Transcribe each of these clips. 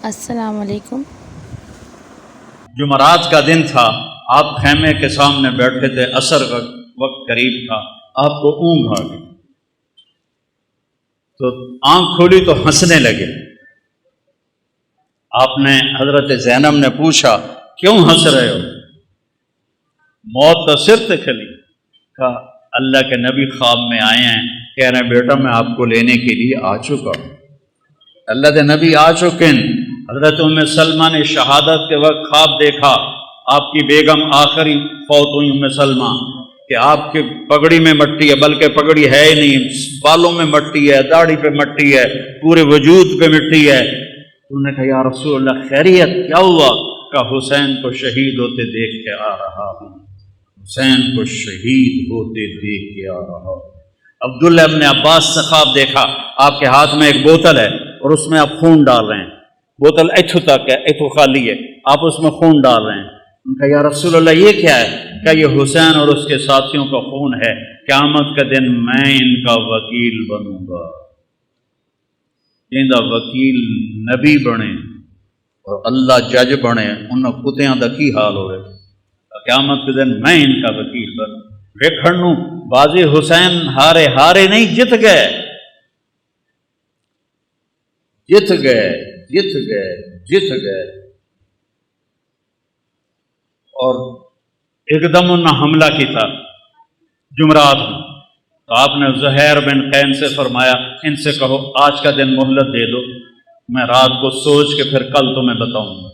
السلام علیکم۔ جمعرات کا دن تھا، آپ خیمے کے سامنے بیٹھے تھے، عصر کا وقت قریب تھا، آپ کو اونگ آ گئی تو آنکھ کھولی تو ہنسنے لگے۔ آپ نے حضرت زینب نے پوچھا کیوں ہنس رہے ہو؟ موت تو سر تک کھلی۔ کہا اللہ کے نبی خواب میں آئے ہیں، کہہ رہے ہیں بیٹا میں آپ کو لینے کے لیے آ چکا ہوں۔ اللہ کے نبی آ چکے ہیں۔ حضرت ام سلمہ نے شہادت کے وقت خواب دیکھا، آپ کی بیگم آخری فوت ہوئی ام سلمہ، کہ آپ کی پگڑی میں مٹی ہے، بلکہ پگڑی ہے ہی نہیں، بالوں میں مٹی ہے، داڑھی پہ مٹی ہے، پورے وجود پہ مٹی ہے۔ انہوں نے کہا یا رسول اللہ خیریت کیا ہوا؟ کہ حسین کو شہید ہوتے دیکھ کے آ رہا ہوں، حسین کو شہید ہوتے دیکھ کے آ رہا ہوں۔ عبداللہ ابن عباس سے خواب دیکھا، آپ کے ہاتھ میں ایک بوتل ہے اور اس میں آپ خون ڈال رہے ہیں، بوتل ایتھو تک ہے، ایتھو خالی ہے، آپ اس میں خون ڈال رہے ہیں۔ ان کا یا رسول اللہ یہ کیا ہے؟ کہ یہ حسین اور اس کے ساتھیوں کا خون ہے، قیامت کا دن میں ان کا وکیل بنوں گا۔ ان دا وکیل نبی بنے اور اللہ جج بنے، انہوں کتیاں دا کی حال ہوئے، قیامت کے دن میں ان کا وکیل بنوں۔ ویکھن بازی حسین ہارے ہارے نہیں، جت گئے جت گئے جت گئے جت گئے۔ اور ایک دم انہوں نے حملہ کی تھا جمعرات میں، تو آپ نے زہیر بن قین سے فرمایا ان سے کہو آج کا دن مہلت دے دو، میں رات کو سوچ کے پھر کل تمہیں بتاؤں گا۔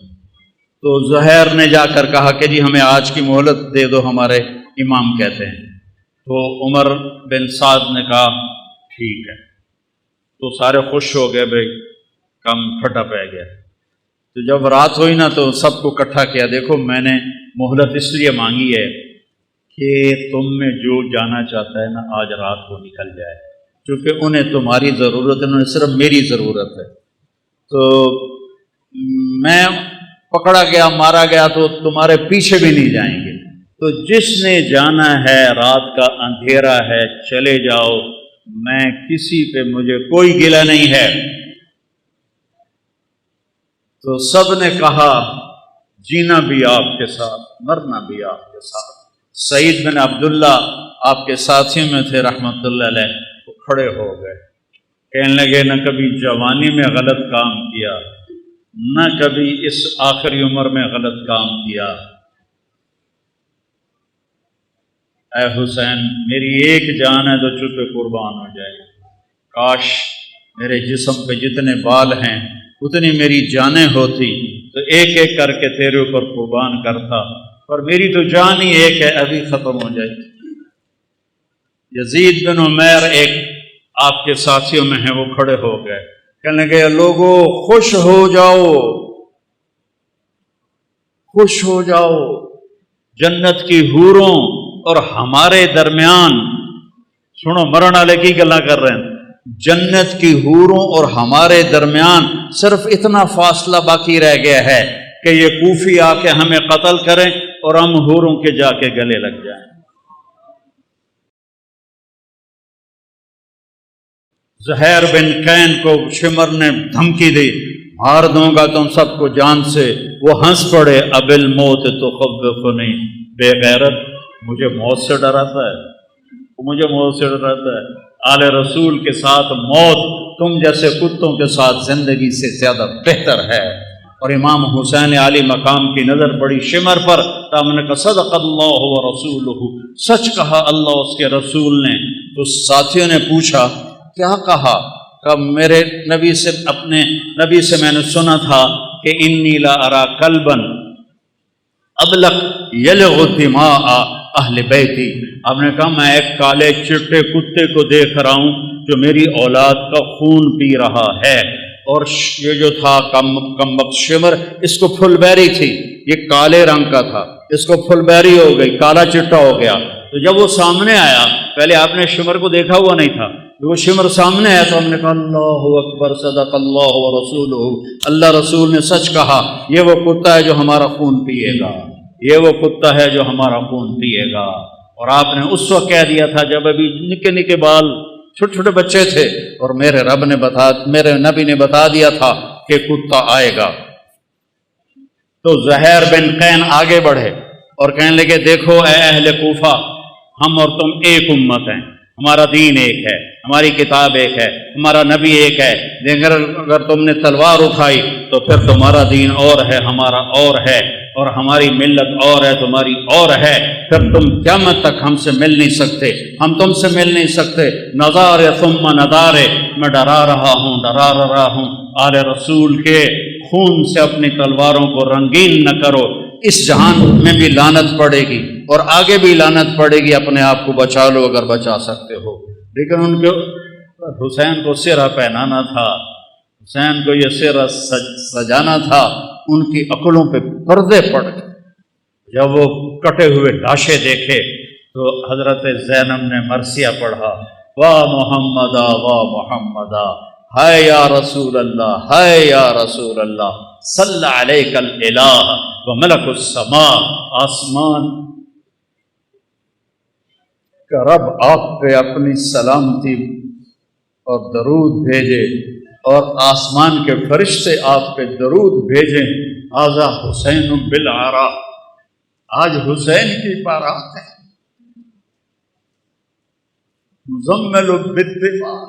تو زہیر نے جا کر کہا کہ جی ہمیں آج کی مہلت دے دو، ہمارے امام کہتے ہیں۔ تو عمر بن سعد نے کہا ٹھیک ہے۔ تو سارے خوش ہو گئے، بھائی کم پھٹا پہ گیا۔ تو جب رات ہوئی نا تو سب کو اکٹھا کیا، دیکھو میں نے مہلت اس لیے مانگی ہے کہ تم میں جو جانا چاہتا ہے نا آج رات کو نکل جائے، کیونکہ انہیں تمہاری ضرورت ہے، انہیں صرف میری ضرورت ہے۔ تو میں پکڑا گیا، مارا گیا تو تمہارے پیچھے بھی نہیں جائیں گے، تو جس نے جانا ہے رات کا اندھیرا ہے چلے جاؤ، میں کسی پہ مجھے کوئی گلہ نہیں ہے۔ تو سب نے کہا جینا بھی آپ کے ساتھ، مرنا بھی آپ کے ساتھ۔ سعید بن عبداللہ آپ کے ساتھیوں میں تھے رحمت اللہ علیہ، وہ کھڑے ہو گئے، کہنے لگے نہ کبھی جوانی میں غلط کام کیا، نہ کبھی اس آخری عمر میں غلط کام کیا۔ اے حسین میری ایک جان ہے تو چپے قربان ہو جائے، کاش میرے جسم پہ جتنے بال ہیں اتنی میری جانیں ہوتی تو ایک ایک کر کے تیرے اوپر قربان کرتا، پر میری تو جان ہی ایک ہے، ابھی ختم ہو جائے۔ یزید بن عمیر ایک آپ کے ساتھیوں میں ہیں، وہ کھڑے ہو گئے، کہنے لگے لوگوں خوش ہو جاؤ، خوش ہو جاؤ، جنت کی حوروں اور ہمارے درمیان، سنو مرن والے کی گلاں کر رہے ہیں، جنت کی حوروں اور ہمارے درمیان صرف اتنا فاصلہ باقی رہ گیا ہے کہ یہ کوفی آ کے ہمیں قتل کریں اور ہم حوروں کے جا کے گلے لگ جائیں۔ زہیر بن قین کو شمر نے دھمکی دی، مار دوں گا تم سب کو جان سے۔ وہ ہنس پڑے، اب الموت تخوفنی، بے غیرت مجھے موت سے ڈراتا ہے، مجھے موت سے ڈراتا ہے۔ آل رسول کے ساتھ موت تم جیسے کتوں کے ساتھ زندگی سے زیادہ بہتر ہے۔ اور امام حسین علی مقام کی نظر پڑی شمر پر، تو ہم نے کہا صدق اللہ و رسولہ، سچ کہا اللہ اس کے رسول نے۔ تو ساتھیوں نے پوچھا کیا کہا؟ کہ میرے نبی سے، اپنے نبی سے میں نے سنا تھا کہ انی لا ارا کلبا ابلق یلغ دماء اہل بیتی۔ آپ نے کہا میں ایک کالے چٹے کتے کو دیکھ رہا ہوں جو میری اولاد کا خون پی رہا ہے۔ اور یہ جو تھا کم وقت شمر، اس کو پھل بیری تھی، یہ کالے رنگ کا تھا، اس کو پھل بیری ہو گئی، کالا چٹا ہو گیا۔ تو جب وہ سامنے آیا، پہلے آپ نے شمر کو دیکھا ہوا نہیں تھا، وہ شمر سامنے آیا تو ہم نے کہا اللہ اکبر صدق اللہ و رسولہ، اللہ رسول نے سچ کہا، یہ وہ کتا ہے جو ہمارا خون پیے گا، یہ وہ کتا ہے جو ہمارا خون پیے گا۔ اور آپ نے اس وقت کہہ دیا تھا جب ابھی نکے نکے بال چھوٹے چھوٹے بچے تھے، اور میرے نبی نے بتا دیا تھا کہ کتا آئے گا۔ تو زہیر بن قین آگے بڑھے اور کہنے لگے دیکھو اے اہل کوفہ، ہم اور تم ایک امت ہیں، ہمارا دین ایک ہے، ہماری کتاب ایک ہے، ہمارا نبی ایک ہے، لیکن اگر تم نے تلوار اٹھائی تو پھر تمہارا دین اور ہے، ہمارا اور ہے، اور ہماری ملت اور ہے، تمہاری اور ہے، پھر تم قیامت تک ہم سے مل نہیں سکتے، ہم تم سے مل نہیں سکتے۔ نظارے ثم نظارے، میں ڈرا رہا ہوں آل رسول کے خون سے اپنی تلواروں کو رنگین نہ کرو، اس جہان میں بھی لعنت پڑے گی اور آگے بھی لعنت پڑے گی، اپنے آپ کو بچا لو اگر بچا سکتے ہو۔ لیکن ان کو حسین کو سرہ پہنانا تھا، حسین کو یہ سرہ سجانا تھا، ان کی عقلوں پہ پردے پڑ گئے۔ جب وہ کٹے ہوئے لاشیں دیکھے تو حضرت زینب نے مرثیہ پڑھا، واہ محمدا واہ محمدا، ہائے یا رسول اللہ، ہائے یا رسول اللہ، صلی علیک الالہ و ملک السماء، آسمان کا رب آپ پہ اپنی سلامتی اور درود بھیجے، اور آسمان کے فرشتے آپ پہ درود بھیجیں۔ آزا حسین بالعراء، آج حسین کی بارات ہے، مزمل بالدماء،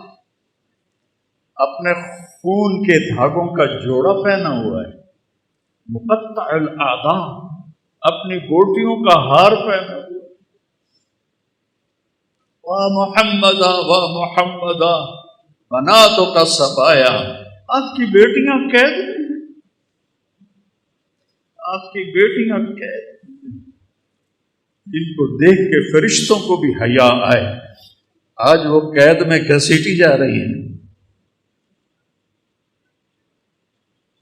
اپنے خون کے دھاگوں کا جوڑا پہنا ہوا ہے، مقطع الاعضاء، اپنی گوٹیوں کا ہار پہنا ہوا ہے، واہ محمدا واہ محمدا بناتوں کا سبایا، آپ کی بیٹیاں قید ہیں، آپ کی بیٹیاں قید ہیں، جن کو دیکھ کے فرشتوں کو بھی حیا آئے، آج وہ قید میں گھسیٹی جا رہی ہیں۔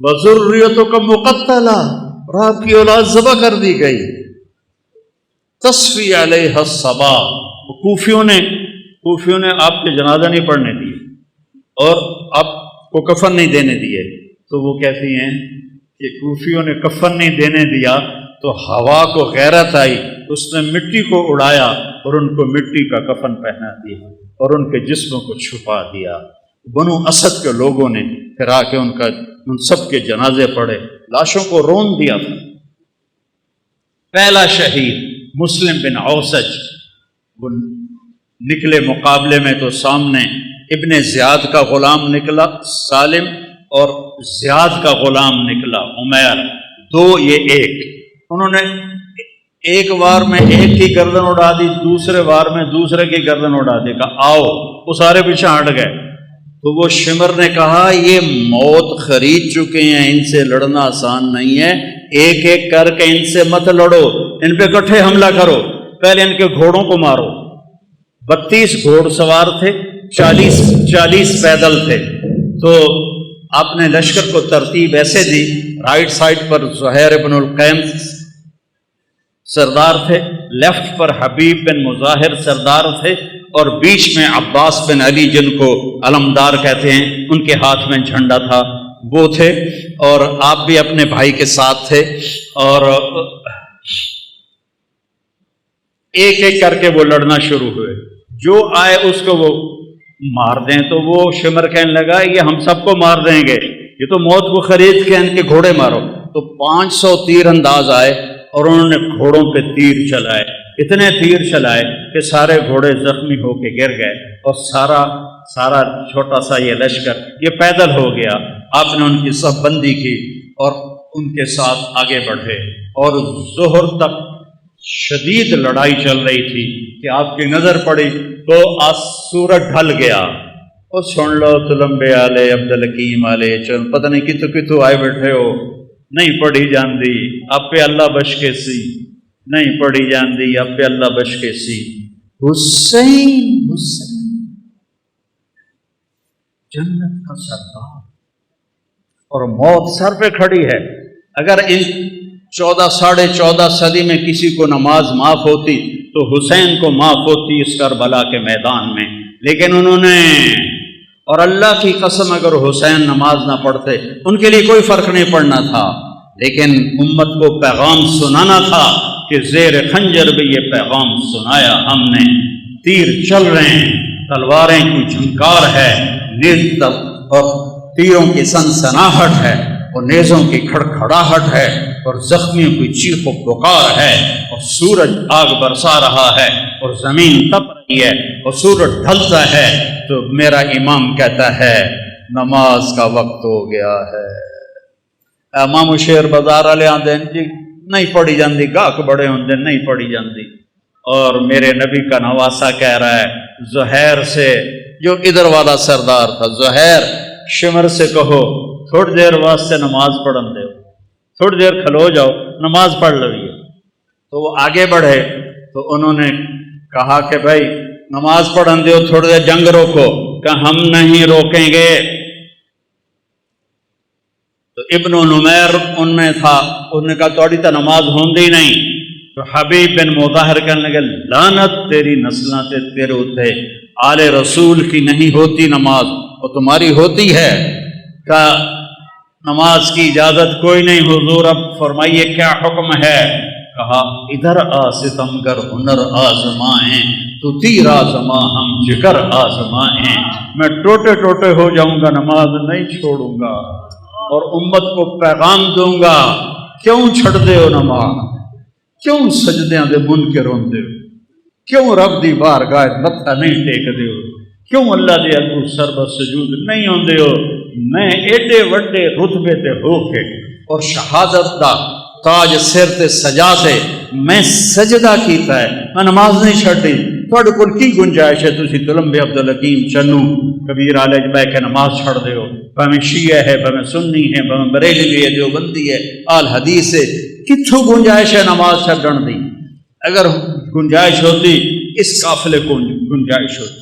وذریتوں کا مقتلہ، اور آپ کی اولاد ذبح کر دی گئی۔ تصفی علیہ الصبا، کوفیوں نے آپ کے جنازہ نہیں پڑھنے دیے اور آپ کو کفن نہیں دینے دیے، تو وہ کہتی ہیں کہ کوفیوں نے کفن نہیں دینے دیا تو ہوا کو غیرت آئی، اس نے مٹی کو اڑایا اور ان کو مٹی کا کفن پہنا دیا اور ان کے جسموں کو چھپا دیا۔ بنو اسد کے لوگوں نے پھر آ کے ان سب کے جنازے پڑھے، لاشوں کو رون دیا تھا۔ پہلا شہید مسلم بن اوسج، وہ نکلے مقابلے میں تو سامنے ابن زیاد کا غلام نکلا سالم، اور زیاد کا غلام نکلا عمیر، دو یہ ایک، انہوں نے ایک وار میں ایک کی گردن اڑا دی، دوسرے وار میں دوسرے کی گردن اڑا دی، کہا آؤ، وہ سارے پیچھے ہٹ گئے۔ تو وہ شمر نے کہا یہ موت خرید چکے ہیں، ان سے لڑنا آسان نہیں ہے، ایک ایک کر کے ان سے مت لڑو، ان پہ اکٹھے حملہ کرو، پہلے ان کے گھوڑوں کو مارو۔ 32 گھوڑ سوار تھے، 40 پیدل تھے، تو آپ نے لشکر کو ترتیب ایسے دی، رائٹ سائڈ پر زہیر ابن القیم سردار تھے، لیفٹ پر حبیب بن مظاہر سردار تھے، اور بیچ میں عباس بن علی جن کو علمدار کہتے ہیں، ان کے ہاتھ میں جھنڈا تھا، وہ تھے، اور آپ بھی اپنے بھائی کے ساتھ تھے، اور ایک ایک کر کے وہ لڑنا شروع ہوئے، جو آئے اس کو وہ مار دیں۔ تو وہ شمر کہنے لگا یہ ہم سب کو مار دیں گے، یہ تو موت کو خرید کے ان کے گھوڑے مارو۔ تو 500 تیر انداز آئے اور انہوں نے گھوڑوں پہ تیر چلائے، اتنے تیر چلائے کہ سارے گھوڑے زخمی ہو کے گر گئے، اور سارا چھوٹا سا یہ لشکر یہ پیدل ہو گیا۔ آپ نے ان کی صف بندی کی اور ان کے ساتھ آگے بڑھے، اور ظہر تک شدید لڑائی چل رہی تھی کہ آپ کی نظر پڑی تو سورج ڈھل گیا، اور سن لو تو لمبے آلے عبدالحکیم آلے چل، پتہ نہیں کتوں آئے بیٹھے ہو، نہیں پڑھی جاندی اب پہ اللہ بش کے سی، نہیں پڑھی جاندی اب پہ اللہ بش کے سی۔ حسین جنت کا سردار، اور موت سر پہ کھڑی ہے۔ اگر ان 14 صدی میں کسی کو نماز معاف ہوتی تو حسین کو معاف ہوتی اس کربلا کے میدان میں، لیکن انہوں نے، اور اللہ کی قسم اگر حسین نماز نہ پڑھتے ان کے لیے کوئی فرق نہیں پڑنا تھا، لیکن امت کو پیغام سنانا تھا کہ زیر خنجر بھی یہ پیغام سنایا ہم نے، تیر چل رہے ہیں، تلواریں کی جھنکار ہے، نیز اور تیروں کی سنسناہٹ ہے، اور نیزوں کی کھڑکھڑاہٹ ہے، اور زخمیوں کی چیخ و پکار ہے، اور سورج آگ برسا رہا ہے، اور زمین تپ رہی ہے، اور سورج ڈھلتا ہے، تو میرا امام کہتا ہے نماز کا وقت ہو گیا ہے۔ امام شیر بازار والے آتے ہیں جی نہیں پڑھی جاندی، گاہک بڑے ہوندے نہیں پڑھی جاندی، اور میرے نبی کا نواسا کہہ رہا ہے زہیر سے، جو ادھر والا سردار تھا، زہیر شمر سے کہو تھوڑی دیر واسطے نماز پڑھن دے، تھوڑی دیر کھلو جاؤ نماز پڑھ لویے۔ تو وہ آگے بڑھے تو انہوں نے کہا کہ بھائی نماز پڑھن دیو، تھوڑی دیر جنگ روکو، کہ ہم نہیں روکیں گے۔ تو ابن نمیر ان میں تھا، انہوں نے کہا توڑی تو نماز ہوندی نہیں۔ تو حبیب بن مظاہر کہنے لگے لعنت تیری نسلاں تے تیرے اوتے، آل رسول کی نہیں ہوتی نماز اور تمہاری ہوتی ہے۔ کہ نماز کی اجازت کوئی نہیں حضور، اب فرمائیے کیا حکم ہے؟ کہا ادھر آ ستمگر ہنر آزمائیں، تو تیر آزما ہم جگر آزمائیں، میں ٹوٹے ٹوٹے ہو جاؤں گا نماز نہیں چھوڑوں گا، اور امت کو پیغام دوں گا کیوں چھڑ دے ہو نماز، کیوں سجدیاں دے منکر ہوندے ہو، کیوں رب دی بارگاہ متھا نہیں ٹیک دے ہو، کیوں اللہ دے اگوں سربت سجود نہیں ہوندے ہو۔ میں ایڈے وڈے رتبے تے ہو کے اور شہادت دا تاج سر تے سجا تے میں سجدہ کیتا ہے، میں نماز نہیں چھڈی، تھوڑے کول کی گنجائش ہے تسی تلمبے عبدالحکیم چنو کبیر عالج بہ کے نماز چھڑ دے ہو، بھاویں شیعہ ہے، بھاویں سنی ہے، بھاویں بریلوی ہے، دیوبندی ہے، آل حدیث ہے، کتھوں گنجائش ہے نماز چھڈن دی؟ اگر گنجائش ہوتی اس قافلے کو گنجائش ہوتی،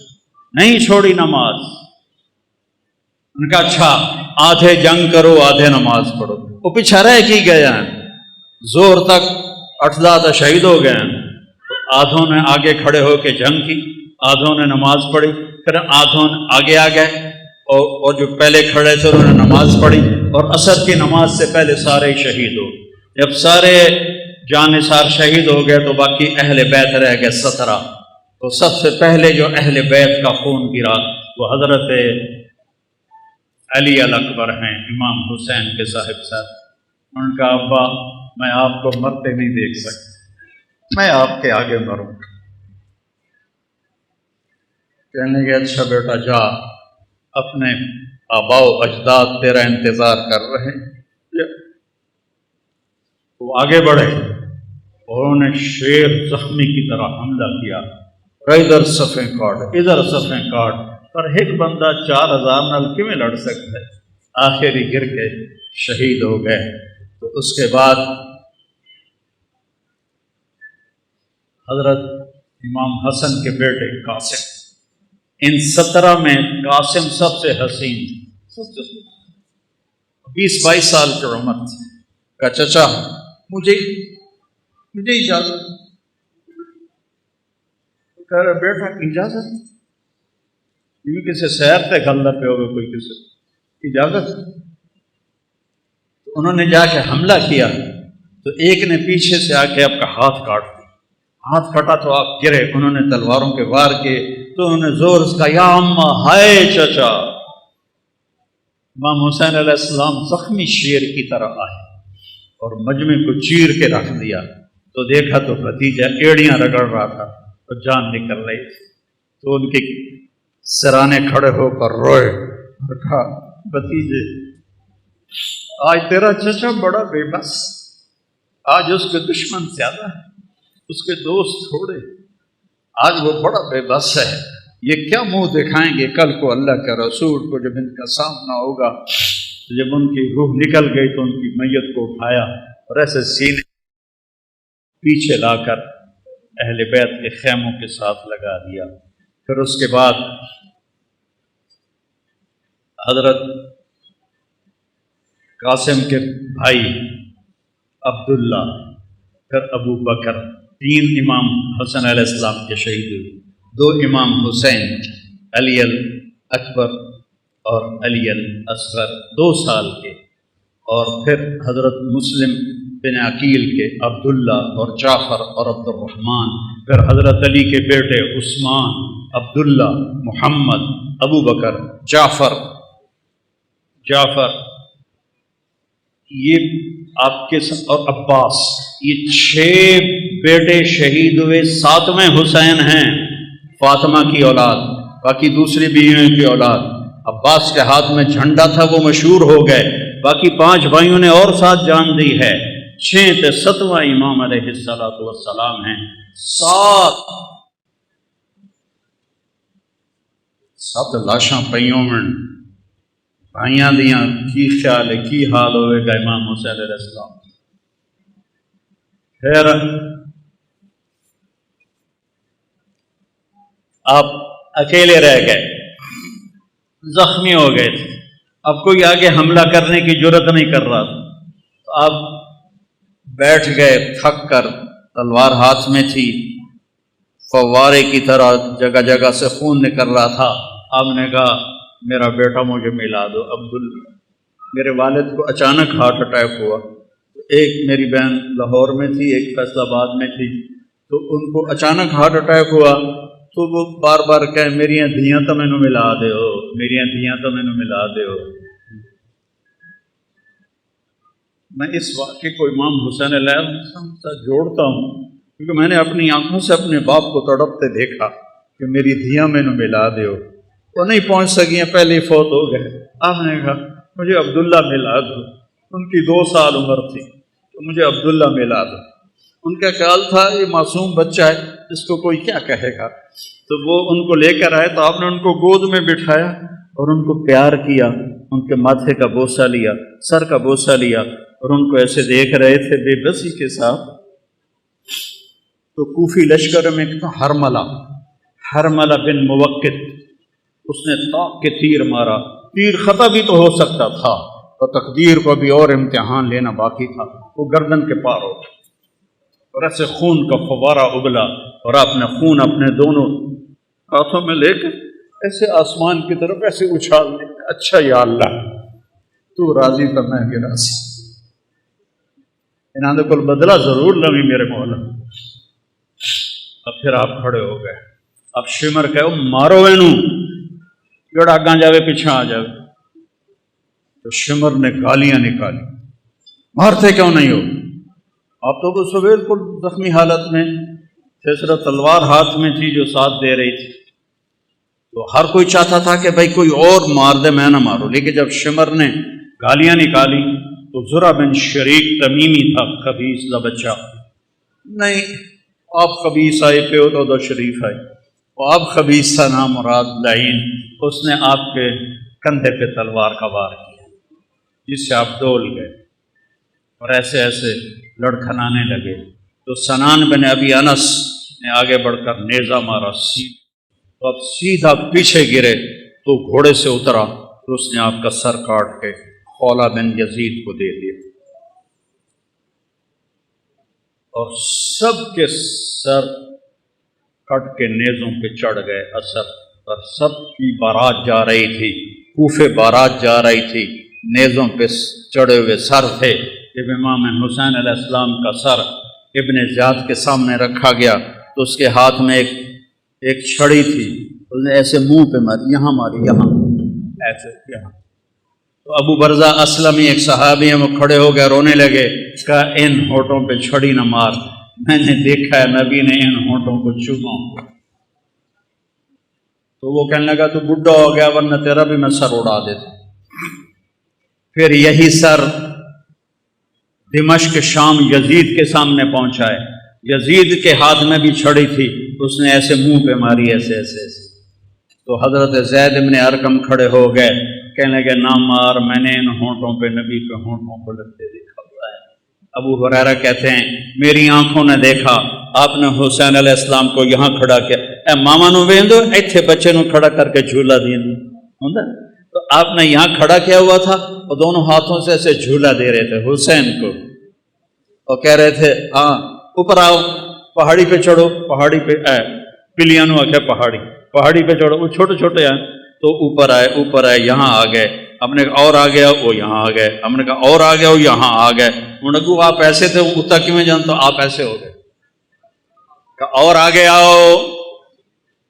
نہیں چھوڑی نماز۔ ان کا اچھا آدھے جنگ کرو آدھے نماز پڑھو، وہ پیچھے رہ کی گئے ہیں، زور تک 8 شہید ہو گئے ہیں، آدھوں نے آگے کھڑے ہو کے جنگ کی، آدھوں نے نماز پڑھی، پھر آدھوں آگے آ گئے اور جو پہلے کھڑے تھے انہوں نے نماز پڑھی، اور عصر کی نماز سے پہلے سارے شہید ہو۔ جب سارے جانثار شہید ہو گئے تو باقی اہل بیت رہ گئے 17۔ تو سب سے پہلے جو اہل بیت کا خون گرا وہ حضرت علی الاکبر ہیں، امام حسین کے صاحب صاحب۔ ان کا ابا میں آپ کو مرتے نہیں دیکھ سکتا، میں آپ کے آگے مروں۔ کہنے لگے اچھا بیٹا جا، اپنے آباء و اجداد تیرا انتظار کر رہے ہیں۔ وہ آگے بڑھے، انہوں نے شیر زخمی کی طرح حملہ کیا، ادھر صفیں کاٹ ادھر صفیں کاٹ، پر ایک بندہ 4000 نال کیویں لڑ سکتا ہے؟ آخری گر کے شہید ہو گئے۔ تو اس کے بعد حضرت امام حسن کے بیٹے قاسم، ان 17 میں قاسم سب سے حسین، 20-22 سال کی عمر تھی۔ کہا چچا مجھے اجازت، کہہ رہے بیٹا کی اجازت؟ یہ کسی سیر پہ گھلنا پہ ہوگا کوئی کسی اجازت؟ تو انہوں نے جا کے حملہ کیا تو ایک نے پیچھے سے آ کے آپ کا ہاتھ کاٹ دیا، ہاتھ کٹا تو آپ گرے، انہوں نے تلواروں کے وار کیے تو انہوں نے زور سے کہا یا اماں ہائے چچا۔ امام حسین علیہ السلام زخمی شیر کی طرح آئے اور مجمع کو چیر کے رکھ دیا، تو دیکھا تو بھتیجا ایڑیاں رگڑ رہا تھا تو جان نکل رہی تھی، تو ان کے سرانے کھڑے ہو کر روئے اور کہا بھتیجے آج تیرا چچا بڑا بے بس، آج اس کے دشمن زیادہ ہے، اس کے دوست تھوڑے، آج وہ بڑا بے بس ہے، یہ کیا منہ دکھائیں گے کل کو اللہ کے رسول کو جب ان کا سامنا ہوگا۔ جب ان کی روح نکل گئی تو ان کی میت کو اٹھایا اور ایسے سینے پیچھے لا کر اہل بیت کے خیموں کے ساتھ لگا دیا۔ پھر اس کے بعد حضرت قاسم کے بھائی عبداللہ، پھر ابو بکر، 3 امام حسن علیہ السلام کے شہید ہوئے، 2 امام حسین، علی الاکبر اور علی الاصغر 2 سال کے، اور پھر حضرت مسلم بن عقیل کے عبداللہ اور جعفر اور عبد الرحمن، پھر حضرت علی کے بیٹے عثمان، عبداللہ، محمد، ابو بکر، جعفر، جعفر، یہ آپ کے اور عباس، یہ 6 بیٹے شہید ہوئے، 7ویں حسین ہیں فاطمہ کی اولاد، باقی دوسری بیویوں کی اولاد۔ عباس کے ہاتھ میں جھنڈا تھا، وہ مشہور ہو گئے، باقی 5 بھائیوں نے اور ساتھ جان دی ہے۔ 6 تے 7واں امام علیہ السلام ہیں۔ 7 لاشاں پئیوں میں بھائیاں دیاں، کی خیال ہے کی حال ہوئے گا امام حسین علیہ السلام۔ پھر آپ اکیلے رہ گئے، زخمی ہو گئے تھے، اب کوئی آگے حملہ کرنے کی جرت نہیں کر رہا تھا، تو آپ بیٹھ گئے تھک کر، تلوار ہاتھ میں تھی، فوارے کی طرح جگہ جگہ سے خون نکل رہا تھا۔ آپ نے کہا میرا بیٹا مجھے ملا دو عبداللہ۔ میرے والد کو اچانک ہارٹ اٹیک ہوا، ایک میری بہن لاہور میں تھی، ایک فیصل آباد میں تھی، تو ان کو اچانک ہارٹ اٹیک ہوا، تو وہ بار بار کہے میریاں دھیاں تو مینوں ملا دیو، میریاں دھیاں تو مینوں ملا دیو۔ میں اس واقعے کو امام حسین علیہ السلام سے جوڑتا ہوں، کیونکہ میں نے اپنی آنکھوں سے اپنے باپ کو تڑپتے دیکھا کہ میری دھیاں مینوں ملا دیو۔ وہ نہیں پہنچ سکیں، پہلے ہی فوت ہو گئے۔ آپ نے کہا مجھے عبداللہ ملا دو، ان کی 2 سال عمر تھی، تو مجھے عبداللہ ملا دو۔ ان کا خیال تھا یہ معصوم بچہ ہے، اس کو کوئی کیا کہے گا، تو وہ ان کو لے کر آئے، تو آپ نے ان کو گود میں بٹھایا اور ان کو پیار کیا، ان کے ماتھے کا بوسہ لیا، سر کا بوسہ لیا، اور ان کو ایسے دیکھ رہے تھے بے بسی کے ساتھ۔ تو کوفی لشکر میں ایک تھا حرملہ بن موقت، اس نے طاق کے تیر مارا، تیر خطا بھی تو ہو سکتا تھا، تو تقدیر کو بھی اور امتحان لینا باقی تھا، وہ گردن کے پار ہو گیا، اور ایسے خون کا فوارہ ابلا، اور آپ نے خون اپنے دونوں ہاتھوں میں لے کر ایسے آسمان کی طرف ایسے اچھال دیا، اچھا یا اللہ تو راضی تو میں بھی راضی، انہوں نے کل بدلہ ضرور لوی میرے مولا۔ اب پھر آپ کھڑے ہو گئے، اب شمر کہو مارو اینوں، جڑا آگاں جاوے پیچھے آ جاوے۔ تو شمر نے گالیاں نکالی، مارتے کیوں نہیں ہو؟ آپ تو وہ سویل کو زخمی حالت میں تھے، صرف تلوار ہاتھ میں تھی جو ساتھ دے رہی تھی، تو ہر کوئی چاہتا تھا کہ بھائی کوئی اور مار دے، میں نہ مارو، لیکن جب شمر نے گالیاں نکالی تو زرع بن شریک تمیمی تھا، خبیث کا بچہ، نہیں آپ خبیث آئے پہ ہو تو شریف آئے، وہ آپ خبیث تھا نام مراد لعین، اس نے آپ کے کندھے پہ تلوار کا وار کیا، جس سے آپ ڈول گئے اور ایسے ایسے لڑکھنانے لگے۔ تو سنان بن ابی انس نے آگے بڑھ کر نیزہ مارا، تو اب سیدھا پیچھے گرے، تو گھوڑے سے اترا تو اس نے آپ کا سر کاٹ کے خولہ بن یزید کو دے دیا، اور سب کے سر کٹ کے نیزوں پہ چڑھ گئے اثر پر، سب کی بارات جا رہی تھی، کوفے بارات جا رہی تھی، نیزوں پہ چڑھے ہوئے سر تھے۔ جب امام حسین علیہ السلام کا سر ابن زیاد کے سامنے رکھا گیا تو اس کے ہاتھ میں ایک چھڑی تھی، اس نے ایسے منہ پہ ماری، یہاں ماری، یہاں ایسے یہاں، تو ابو برزہ اسلمی ایک صحابی ہیں، وہ کھڑے ہو گئے، رونے لگے، کہا ان ہونٹوں پہ چھڑی نہ مار، میں نے دیکھا ہے نبی نے ان ہونٹوں کو چوما۔ تو وہ کہنے لگا تو بڈھا ہو گیا، ورنہ تیرا بھی میں سر اڑا دیتا۔ پھر یہی سر دمشق شام یزید کے سامنے پہنچا ہے، یزید کے ہاتھ میں بھی چھڑی تھی، اس نے ایسے منہ پہ ماری، ایسے ایسے ایسے، تو حضرت زید بن ارقم کھڑے ہو گئے، کہنے لگے نہ مار، میں نے ان ہونٹوں پہ نبی کے ہونٹوں کو لگتے دیکھا ہوا ہے۔ ابو ہریرہ کہتے ہیں میری آنکھوں نے دیکھا، آپ نے حسین علیہ السلام کو یہاں کھڑا کیا، اے ماما نو ویندو ایتھے بچے نو کھڑا کر کے جھولا دین ہوندا، تو آپ نے یہاں کھڑا کیا ہوا تھا، اور دونوں ہاتھوں سے ایسے جھولا دے رہے تھے حسین کو، اور کہہ رہے تھے ہاں اوپر آؤ، پہاڑی پہ چڑھو، پہاڑی پہ پلیاں نو آکھے پہاڑی پہ چڑھو، وہ چھوٹے چھوٹے ہیں تو اوپر آئے، یہاں آ گئے، ہم نے کہا اور آ گیا، وہ یہاں آ گئے، ہم نے کہا اور آ گیا، وہ یہاں آ گئے، انہوں نے کہا آپ ایسے تھے، وہ اتنا کیوں جانتا، آپ ایسے ہو گئے، کہا اور آگے آؤ،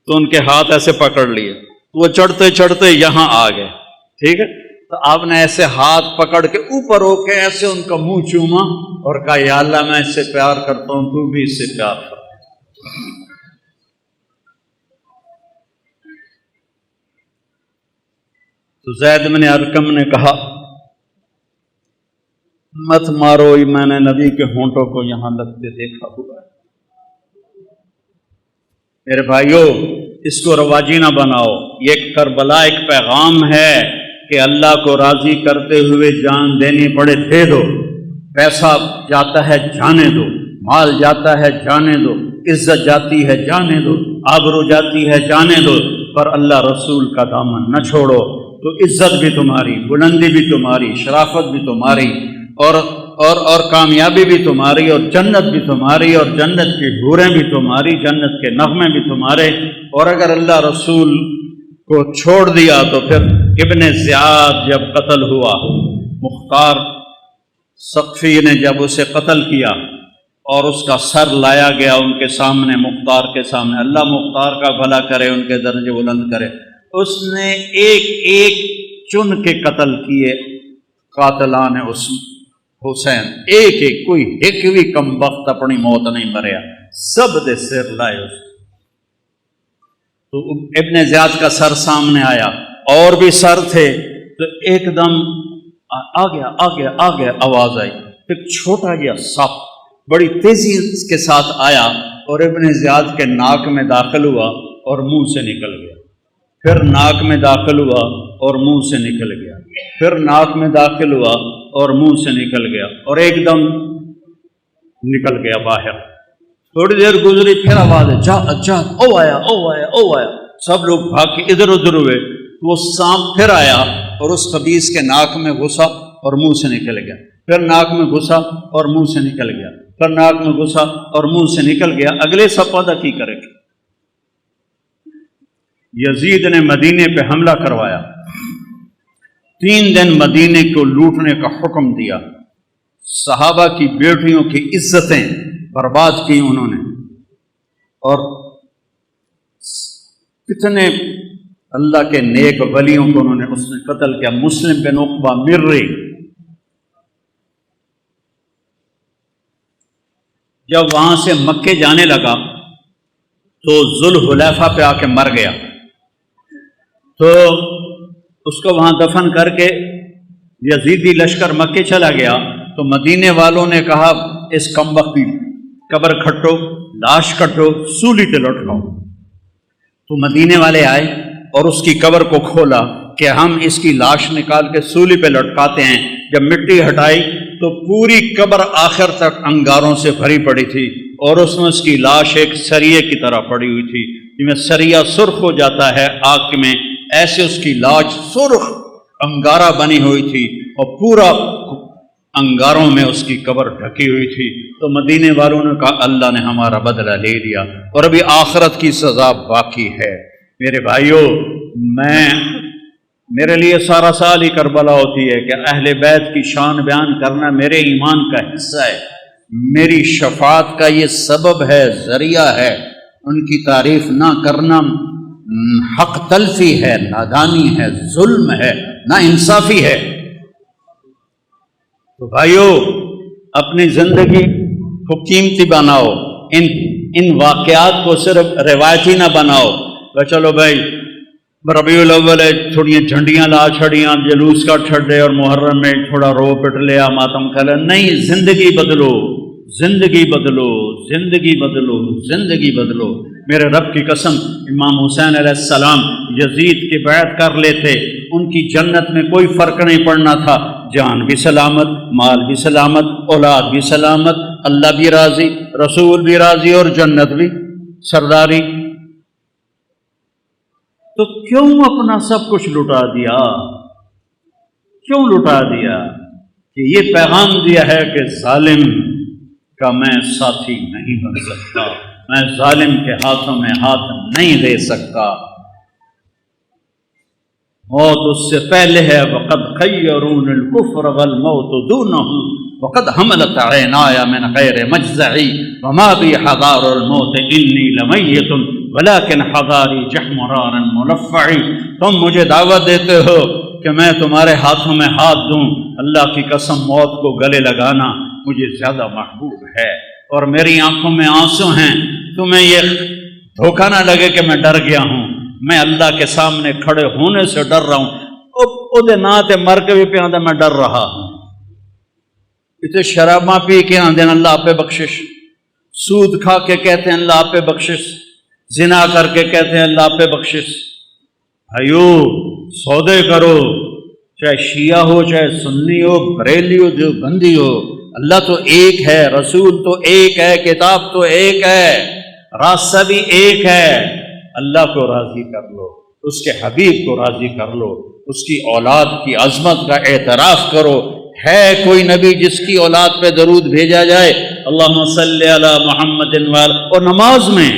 تو ان کے ہاتھ ایسے پکڑ لیے، وہ چڑھتے چڑھتے یہاں آ گئے، ٹھیک ہے، تو آپ نے ایسے ہاتھ پکڑ کے اوپر ہو کے ایسے ان کا منہ چوما اور کہا یا اللہ میں اس سے پیار کرتا ہوں، تو بھی اس سے پیار کر۔ تو زید بن ارقم نے کہا مت مارو، میں نے نبی کے ہونٹوں کو یہاں لگتے دیکھا ہوا ہے۔ میرے بھائیو، اس کو رواجی نہ بناؤ، یہ کربلا ایک پیغام ہے کہ اللہ کو راضی کرتے ہوئے جان دینی پڑے دے دو، پیسہ جاتا ہے جانے دو، مال جاتا ہے جانے دو، عزت جاتی ہے جانے دو، آبرو جاتی ہے جانے دو، پر اللہ رسول کا دامن نہ چھوڑو تو عزت بھی تمہاری، بلندی بھی تمہاری، شرافت بھی تمہاری، اور کامیابی بھی تمہاری، اور جنت بھی تمہاری، اور جنت کی حوریں بھی تمہاری، جنت کے نغمے بھی تمہارے۔ اور اگر اللہ رسول کو چھوڑ دیا تو پھر ابن زیاد جب قتل ہوا، مختار ثقفی نے جب اسے قتل کیا اور اس کا سر لایا گیا ان کے سامنے، مختار کے سامنے، اللہ مختار کا بھلا کرے، ان کے درجے بلند کرے، اس نے ایک ایک چن کے قتل کیے قاتلان اس حسین، ایک ایک، کوئی ایک بھی کم وقت اپنی موت نہیں مریا، سب دے سر لائے اس۔ تو ابن زیاد کا سر سامنے آیا، اور بھی سر تھے، تو ایک دم آ گیا آواز آئی، ایک چھوٹا گیا سپ بڑی تیزی کے ساتھ آیا اور ابن زیاد کے ناک میں داخل ہوا اور منہ سے نکل گیا، پھر ناک میں داخل ہوا اور منہ سے نکل گیا، پھر ناک میں داخل ہوا اور منہ سے نکل گیا، اور ایک دم نکل گیا باہر۔ تھوڑی دیر گزری، پھر آواز ہے جا او آیا، سب لوگ بھاگ کے ادھر ادھر ہوئے، وہ سانپ پھر آیا اور اس خبیث کے ناک میں گھسا اور منہ سے نکل گیا، پھر ناک میں گھسا اور منہ سے نکل گیا، پھر ناک میں گھسا اور منہ سے نکل گیا۔ اگلے سپادہ کی کرے گا؟ یزید نے مدینے پہ حملہ کروایا، 3 دن مدینے کو لوٹنے کا حکم دیا، صحابہ کی بیٹیوں کی عزتیں برباد کی انہوں نے، اور کتنے اللہ کے نیک ولیوں کو انہوں نے اس نے قتل کیا۔ مسلم بن عقبہ مرری جب وہاں سے مکے جانے لگا تو ذوالحلیفہ پہ آ کے مر گیا، تو اس کو وہاں دفن کر کے یزیدی لشکر مکے چلا گیا، تو مدینے والوں نے کہا اس کمبخت کی قبر کھٹو، لاش کٹو، سولی پہ لٹکاؤ۔ تو مدینے والے آئے اور اس کی قبر کو کھولا کہ ہم اس کی لاش نکال کے سولی پہ لٹکاتے ہیں۔ جب مٹی ہٹائی تو پوری قبر آخر تک انگاروں سے بھری پڑی تھی، اور اس میں اس کی لاش ایک سریے کی طرح پڑی ہوئی تھی، جس میں سریا سرخ ہو جاتا ہے آگ میں، ایسے اس کی لاش سرخ انگارہ بنی ہوئی تھی، اور پورا انگاروں میں اس کی قبر ڈھکی ہوئی تھی۔ تو مدینے والوں نے کہا اللہ نے ہمارا بدلہ لے لیا، اور ابھی آخرت کی سزا باقی ہے۔ میرے بھائیوں، میرے لیے سارا سال ہی کربلا ہوتی ہے کہ اہل بیت کی شان بیان کرنا میرے ایمان کا حصہ ہے، میری شفاعت کا یہ سبب ہے، ذریعہ ہے۔ ان کی تعریف نہ کرنا حق تلفی ہے، نادانی ہے، ظلم ہے، نا انصافی ہے۔ تو بھائیو، اپنی زندگی کو قیمتی بناؤ، ان واقعات کو صرف روایتی نہ بناؤ کہ چلو بھائی ربیع الاول تھوڑی جھنڈیاں لا چھڑیاں، جلوس کا چھڑے، اور محرم میں تھوڑا رو پٹ لیا، ماتم کھلا۔ نہیں، زندگی بدلو، زندگی بدلو، زندگی بدلو، زندگی بدلو۔ میرے رب کی قسم، امام حسین علیہ السلام یزید کی بیعت کر لیتے، ان کی جنت میں کوئی فرق نہیں پڑنا تھا، جان بھی سلامت، مال بھی سلامت، اولاد بھی سلامت، اللہ بھی راضی، رسول بھی راضی، اور جنت بھی سرداری۔ تو کیوں اپنا سب کچھ لٹا دیا؟ کیوں لٹا دیا؟ کہ یہ پیغام دیا ہے کہ ظالم کا میں ساتھی نہیں بن سکتا، میں ظالم کے ہاتھوں میں ہاتھ نہیں دے سکتا۔ موت اس سے پہلے ہے، وقد خیرون الکفر والموت دونہم، وقد حملت عینایا من غیر مجزعی، وما بی حضار الموت انی لمیت ولیکن حضاری جحمران ملفعی۔ تم مجھے دعوت دیتے ہو کہ میں تمہارے ہاتھوں میں ہاتھ دوں، اللہ کی قسم موت کو گلے لگانا مجھے زیادہ محبوب ہے، اور میری آنکھوں میں آنسو ہیں، تمہیں یہ دھوکہ نہ لگے کہ میں ڈر گیا ہوں، میں اللہ کے سامنے کھڑے ہونے سے ڈر رہا ہوں، وہ ناتے مر کے بھی پہ آدھا میں ڈر رہا ہوں۔ اتنے شراباں پی کے آدھے اللہ آپ پہ بخشش، سود کھا کے کہتے ہیں اللہ آپ پہ بخشش، زنا کر کے کہتے ہیں اللہ آپ پہ بخشش۔ بھائیو سودے کرو، چاہے شیعہ ہو، چاہے سنی ہو، بریلی ہو، دیوبندی ہو، اللہ تو ایک ہے، رسول تو ایک ہے، کتاب تو ایک ہے، راستہ بھی ایک ہے۔ اللہ کو راضی کر لو، اس کے حبیب کو راضی کر لو، اس کی اولاد کی عظمت کا اعتراف کرو۔ ہے کوئی نبی جس کی اولاد پہ درود بھیجا جائے؟ اللہم صلی علی محمد وعلی، اور نماز میں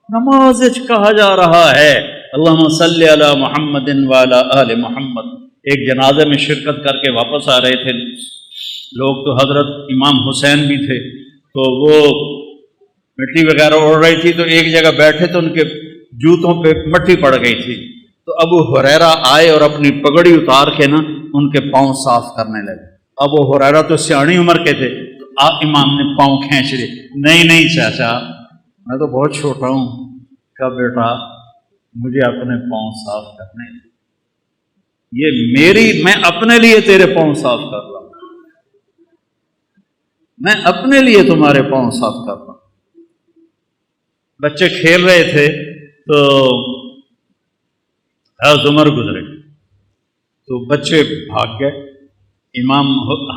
نماز کہا جا رہا ہے اللہم صلی علی محمد وعلی آل محمد۔ ایک جنازے میں شرکت کر کے واپس آ رہے تھے لوگ، تو حضرت امام حسین بھی تھے، تو وہ مٹی وغیرہ اڑ رہی تھی، تو ایک جگہ بیٹھے تو ان کے جوتوں پہ مٹی پڑ گئی تھی، تو ابو ہریرہ آئے اور اپنی پگڑی اتار کے نا ان کے پاؤں صاف کرنے لگے۔ ابو ہریرہ تو سیاڑی عمر کے تھے، تو امام نے پاؤں کھینچ لیے، نہیں چاچا میں تو بہت چھوٹا ہوں، کہا بیٹا مجھے اپنے پاؤں صاف کرنے، یہ میں اپنے لیے تیرے پاؤں صاف کر رہا ہوں، میں اپنے لیے تمہارے پاؤں صاف کر رہا ہوں۔ بچے کھیل رہے تھے تو عمر گزرے، تو بچے بھاگ گئے، امام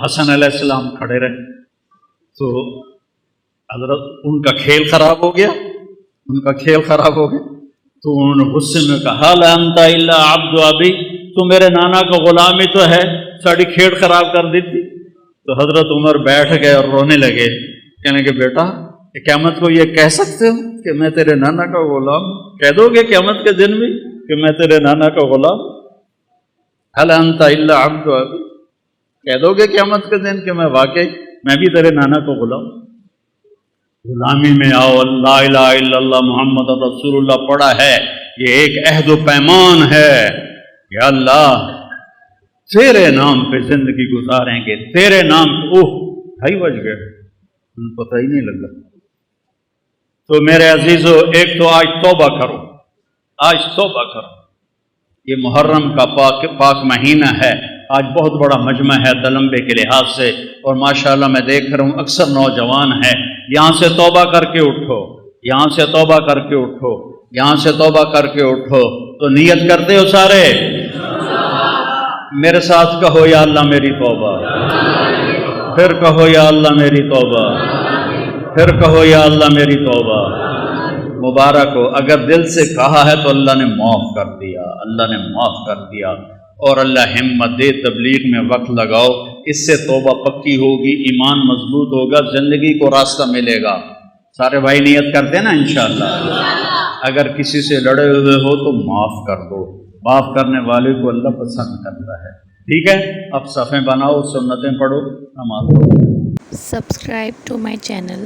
حسن علیہ السلام کھڑے رہے، تو حضرت ان کا کھیل خراب ہو گیا، تو انہوں نے غصے میں کہا لا انت الا عبد ابی، تو میرے نانا کا غلام ہی تو ہے، ساری کھیل خراب کر دی تھی۔ تو حضرت عمر بیٹھ گئے اور رونے لگے، کہنے کہ بیٹا قیامت کو یہ کہہ سکتے ہو کہ میں تیرے نانا کا غلام؟ کہہ دو گے قیامت کے دن بھی کہ میں تیرے نانا کا غلام؟ هل انت الا عبد ابی، کہہ دو گے قیامت کے دن کہ میں واقعی میں بھی تیرے نانا کو غلام؟ غلامی میں آؤ، لا الہ الا اللہ محمد رسول اللہ پڑھا ہے، یہ ایک عہد و پیمان ہے، یا اللہ تیرے نام پہ زندگی گزاریں گے، تیرے نام پہ۔ ڈھائی بج گئے، پتہ ہی نہیں لگا۔ تو میرے عزیزو، ایک تو آج توبہ کرو، یہ محرم کا پاک مہینہ ہے، آج بہت بڑا مجمع ہے دلمبے کے لحاظ سے، اور ماشاءاللہ میں دیکھ رہا ہوں اکثر نوجوان ہیں، یہاں سے توبہ کر کے اٹھو، تو نیت کرتے ہو سارے؟ میرے ساتھ کہو یا اللہ میری توبہ، پھر کہو یا اللہ میری توبہ، پھر کہو یا اللہ میری توبہ۔ مبارک ہو، اگر دل سے کہا ہے تو اللہ نے معاف کر دیا، اور اللہ ہمت دے، تبلیغ میں وقت لگاؤ، اس سے توبہ پکی ہوگی، ایمان مضبوط ہوگا، زندگی کو راستہ ملے گا۔ سارے بھائی نیت کرتے ہیں نا انشاءاللہ؟ اگر کسی سے لڑے ہوئے ہو تو معاف کر دو، معاف کرنے والے کو اللہ پسند کرتا ہے، ٹھیک ہے؟ اب صفیں بناؤ، سنتیں پڑھو، نماز پڑھو۔ Subscribe to my channel.